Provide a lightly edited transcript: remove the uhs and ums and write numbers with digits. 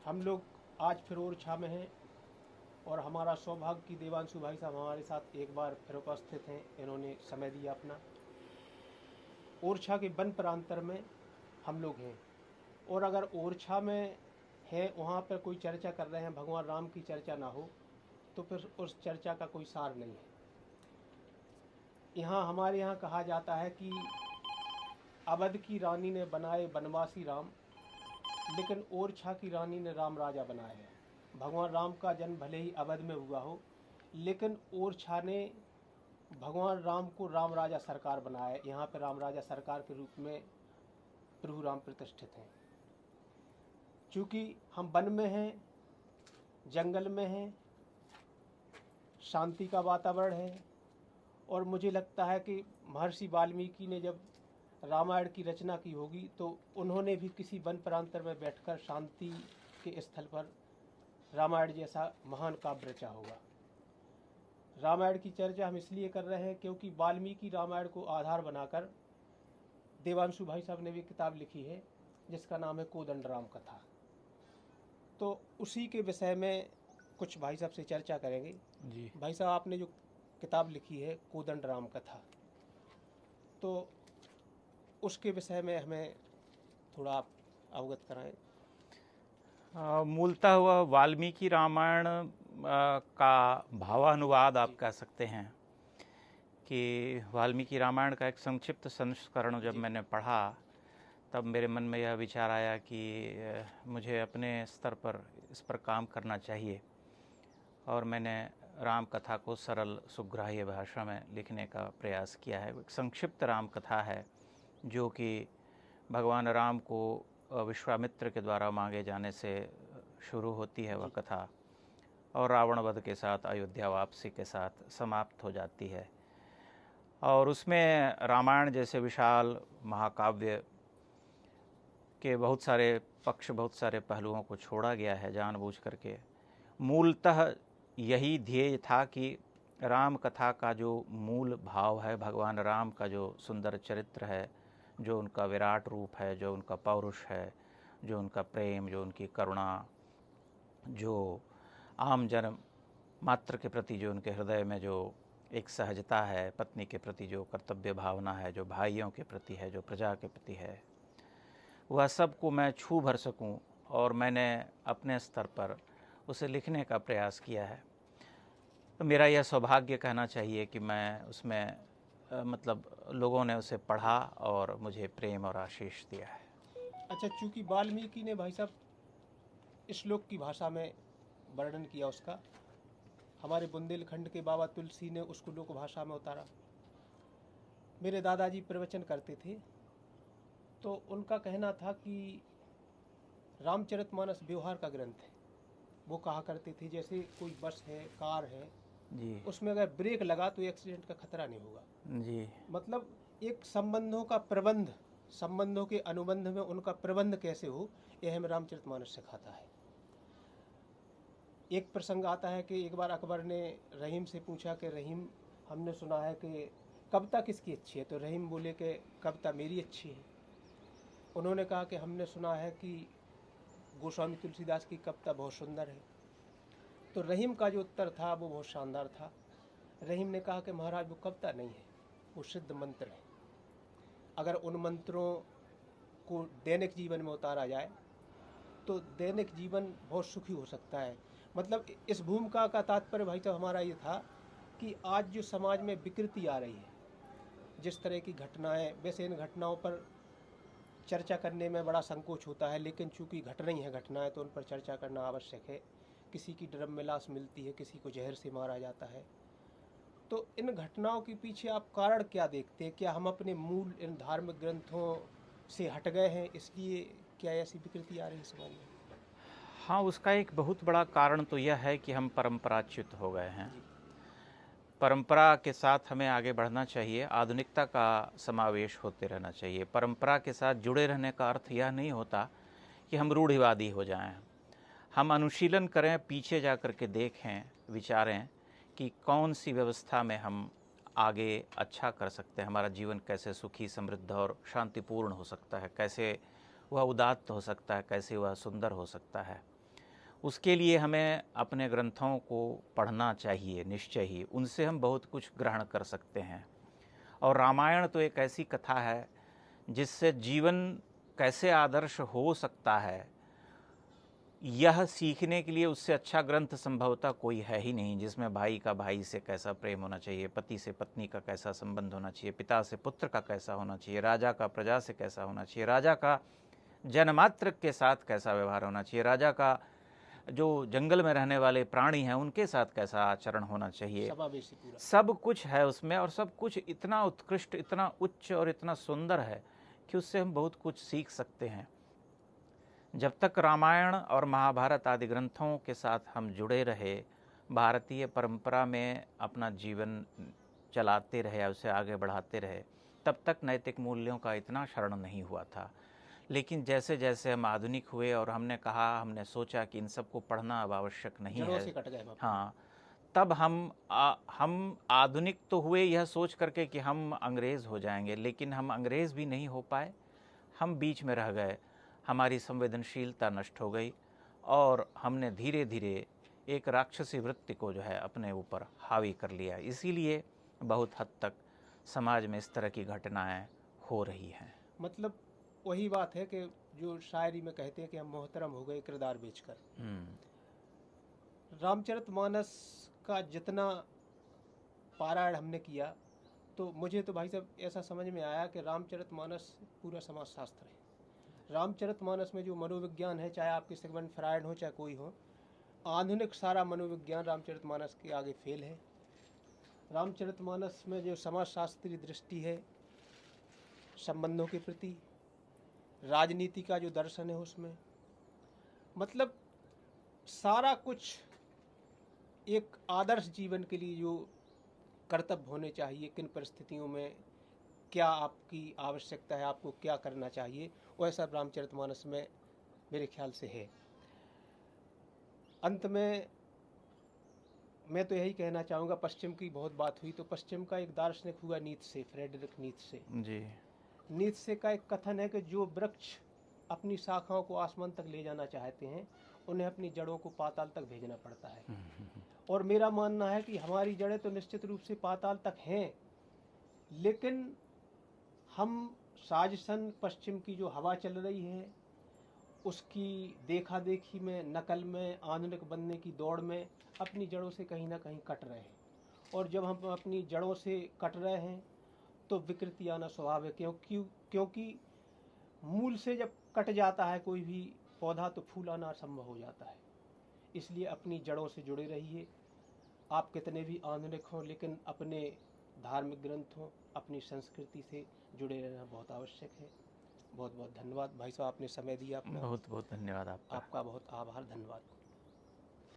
हम लोग आज फिर ओरछा में हैं और हमारा सौभाग्य कि देवांशु भाई साहब हमारे साथ एक बार फिर उपस्थित हैं। इन्होंने समय दिया अपना। ओरछा के वन प्रांतर में हम लोग हैं और अगर ओरछा में हैं वहाँ पर कोई चर्चा कर रहे हैं, भगवान राम की चर्चा ना हो तो फिर उस चर्चा का कोई सार नहीं है। यहाँ हमारे यहाँ कहा जाता है कि अवध की रानी ने बनाए बनवासी राम, लेकिन ओरछा की रानी ने राम राजा बनाया है। भगवान राम का जन्म भले ही अवध में हुआ हो, लेकिन ओरछा ने भगवान राम को राम राजा सरकार बनाया है। यहाँ पर राम राजा सरकार के रूप में प्रभु राम प्रतिष्ठित हैं। चूँकि हम वन में हैं, जंगल में हैं, शांति का वातावरण है और मुझे लगता है कि महर्षि वाल्मीकि ने जब रामायण की रचना की होगी तो उन्होंने भी किसी वन प्रांतर में बैठकर शांति के स्थल पर रामायण जैसा महान काव्य रचा होगा। रामायण की चर्चा हम इसलिए कर रहे हैं क्योंकि वाल्मीकि रामायण को आधार बनाकर देवांशु भाई साहब ने भी किताब लिखी है जिसका नाम है कोदंड राम कथा। तो उसी के विषय में कुछ भाई साहब से चर्चा करेंगे। जी भाई साहब, आपने जो किताब लिखी है कोदंड राम कथा, तो उसके विषय में हमें थोड़ा आप अवगत कराएं। मूलतः वह वाल्मीकि रामायण का भावानुवाद आप कह सकते हैं कि वाल्मीकि रामायण का एक संक्षिप्त संस्करण जब मैंने पढ़ा तब मेरे मन में यह विचार आया कि मुझे अपने स्तर पर इस पर काम करना चाहिए और मैंने राम कथा को सरल सुग्राह्य भाषा में लिखने का प्रयास किया है। एक संक्षिप्त राम कथा है जो कि भगवान राम को विश्वामित्र के द्वारा मांगे जाने से शुरू होती है वह कथा और रावण वध के साथ अयोध्या वापसी के साथ समाप्त हो जाती है। और उसमें रामायण जैसे विशाल महाकाव्य के बहुत सारे पक्ष, बहुत सारे पहलुओं को छोड़ा गया है जानबूझ करके। मूलतः यही ध्येय था कि राम कथा का जो मूल भाव है, भगवान राम का जो सुंदर चरित्र है, जो उनका विराट रूप है, जो उनका पौरुष है, जो उनका प्रेम, जो उनकी करुणा, जो आम जन मात्र के प्रति जो उनके हृदय में जो एक सहजता है, पत्नी के प्रति जो कर्तव्य भावना है, जो भाइयों के प्रति है, जो प्रजा के प्रति है, वह सब को मैं छू भर सकूं और मैंने अपने स्तर पर उसे लिखने का प्रयास किया है। तो मेरा यह सौभाग्य कहना चाहिए कि मैं उसमें मतलब लोगों ने उसे पढ़ा और मुझे प्रेम और आशीष दिया है। अच्छा, चूँकि वाल्मीकि ने भाई साहब श्लोक की भाषा में वर्णन किया उसका, हमारे बुंदेलखंड के बाबा तुलसी ने उसको लोक भाषा में उतारा। मेरे दादाजी प्रवचन करते थे तो उनका कहना था कि रामचरितमानस व्यवहार का ग्रंथ है। वो कहा करते थे जैसे कोई बस है, कार है, जी उसमें अगर ब्रेक लगा तो एक्सीडेंट का खतरा नहीं होगा। जी मतलब एक संबंधों का प्रबंध, संबंधों के अनुबंध में उनका प्रबंध कैसे हो, यह हमें रामचरितमानस सिखाता है। एक प्रसंग आता है कि एक बार अकबर ने रहीम से पूछा कि रहीम, हमने सुना है कि कविता किसकी अच्छी है, तो रहीम बोले कि कविता मेरी अच्छी है। उन्होंने कहा कि हमने सुना है कि गोस्वामी तुलसीदास की कविता बहुत सुंदर है। तो रहीम का जो उत्तर था वो बहुत शानदार था। रहीम ने कहा कि महाराज वो कविता नहीं है, वो सिद्ध मंत्र है। अगर उन मंत्रों को दैनिक जीवन में उतारा जाए तो दैनिक जीवन बहुत सुखी हो सकता है। मतलब इस भूमिका का तात्पर्य भाई साहब हमारा ये था कि आज जो समाज में विकृति आ रही है, जिस तरह की घटनाएं, वैसे इन घटनाओं पर चर्चा करने में बड़ा संकोच होता है, लेकिन चूंकि घट रही हैं घटनाएं तो उन पर चर्चा करना आवश्यक है। किसी की ड्रम में लाश मिलती है, किसी को जहर से मारा जाता है। तो इन घटनाओं के पीछे आप कारण क्या देखते हैं? क्या हम अपने मूल इन धार्मिक ग्रंथों से हट गए हैं, इसलिए क्या ऐसी विकृति आ रही है समाज में? हाँ, उसका एक बहुत बड़ा कारण तो यह है कि हम परंपराच्युत हो गए हैं। जी परंपरा के साथ हमें आगे बढ़ना चाहिए, आधुनिकता का समावेश होते रहना चाहिए। परंपरा के साथ जुड़े रहने का अर्थ यह नहीं होता कि हम रूढ़िवादी हो जाएं। हम अनुशीलन करें, पीछे जा कर के देखें, विचारें कि कौन सी व्यवस्था में हम आगे अच्छा कर सकते हैं, हमारा जीवन कैसे सुखी, समृद्ध और शांतिपूर्ण हो सकता है, कैसे वह उदात्त हो सकता है, कैसे वह सुंदर हो सकता है। उसके लिए हमें अपने ग्रंथों को पढ़ना चाहिए निश्चय ही, उनसे हम बहुत कुछ ग्रहण कर सकते हैं। और रामायण तो एक ऐसी कथा है जिससे जीवन कैसे आदर्श हो सकता है, यह सीखने के लिए उससे अच्छा ग्रंथ संभवतः कोई है ही नहीं, जिसमें भाई का भाई से कैसा प्रेम होना चाहिए, पति से पत्नी का कैसा संबंध होना चाहिए, पिता से पुत्र का कैसा होना चाहिए, राजा का प्रजा से कैसा होना चाहिए, राजा का जनमात्र के साथ कैसा व्यवहार होना चाहिए, राजा का जो जंगल में रहने वाले प्राणी हैं उनके साथ कैसा आचरण होना चाहिए, समावेशी पूरा। सब कुछ है उसमें। और सब कुछ इतना उत्कृष्ट, इतना उच्च और इतना सुंदर है कि उससे हम बहुत कुछ सीख सकते हैं। जब तक रामायण और महाभारत आदि ग्रंथों के साथ हम जुड़े रहे, भारतीय परंपरा में अपना जीवन चलाते रहे, उसे आगे बढ़ाते रहे, तब तक नैतिक मूल्यों का इतना क्षरण नहीं हुआ था। लेकिन जैसे जैसे हम आधुनिक हुए और हमने सोचा कि इन सबको पढ़ना अब आवश्यक नहीं जड़ों है, से कट गए हम। हाँ, तब हम आधुनिक तो हुए यह सोच करके कि हम अंग्रेज़ हो जाएंगे, लेकिन हम अंग्रेज़ भी नहीं हो पाए, हम बीच में रह गए, हमारी संवेदनशीलता नष्ट हो गई और हमने धीरे धीरे एक राक्षसी वृत्ति को जो है अपने ऊपर हावी कर लिया। इसीलिए बहुत हद तक समाज में इस तरह की घटनाएं हो रही हैं। मतलब वही बात है कि जो शायरी में कहते हैं कि हम मोहतरम हो गए किरदार बेचकर। रामचरितमानस का जितना पारायण हमने किया, तो मुझे तो भाई साहब ऐसा समझ में आया कि रामचरितमानस पूरा समाजशास्त्र है। रामचरितमानस में जो मनोविज्ञान है, चाहे आपके सिगमंड फ्रायड हो चाहे कोई हो, आधुनिक सारा मनोविज्ञान रामचरितमानस के आगे फेल है। रामचरितमानस में जो समाजशास्त्रीय दृष्टि है संबंधों के प्रति, राजनीति का जो दर्शन है उसमें, मतलब सारा कुछ एक आदर्श जीवन के लिए जो कर्तव्य होने चाहिए, किन परिस्थितियों में क्या आपकी आवश्यकता है, आपको क्या करना चाहिए, वैसा रामचरितमानस में मेरे ख्याल से है। अंत में मैं तो यही कहना चाहूँगा, पश्चिम की बहुत बात हुई, तो पश्चिम का एक दार्शनिक हुआ नीत्शे, फ्रेडरिक नीत्शे जी। नीत्शे का एक कथन है कि जो वृक्ष अपनी शाखाओं को आसमान तक ले जाना चाहते हैं, उन्हें अपनी जड़ों को पाताल तक भेजना पड़ता है। और मेरा मानना है कि हमारी जड़ें तो निश्चित रूप से पाताल तक हैं, लेकिन हम साजिशन पश्चिम की जो हवा चल रही है उसकी देखा देखी में, नकल में, आधुनिक बनने की दौड़ में अपनी जड़ों से कहीं ना कहीं कट रहे हैं। और जब हम अपनी जड़ों से कट रहे हैं तो विकृति आना स्वाभाविक है, क्योंकि मूल से जब कट जाता है कोई भी पौधा तो फूल आना असंभव हो जाता है। इसलिए अपनी जड़ों से जुड़े रहिए। आप कितने भी आधुनिक हों, लेकिन अपने धार्मिक ग्रंथों, अपनी संस्कृति से जुड़े रहना बहुत आवश्यक है। बहुत बहुत धन्यवाद भाई साहब, आपने समय दिया अपना। बहुत बहुत धन्यवाद आपका। आपका बहुत आभार, धन्यवाद।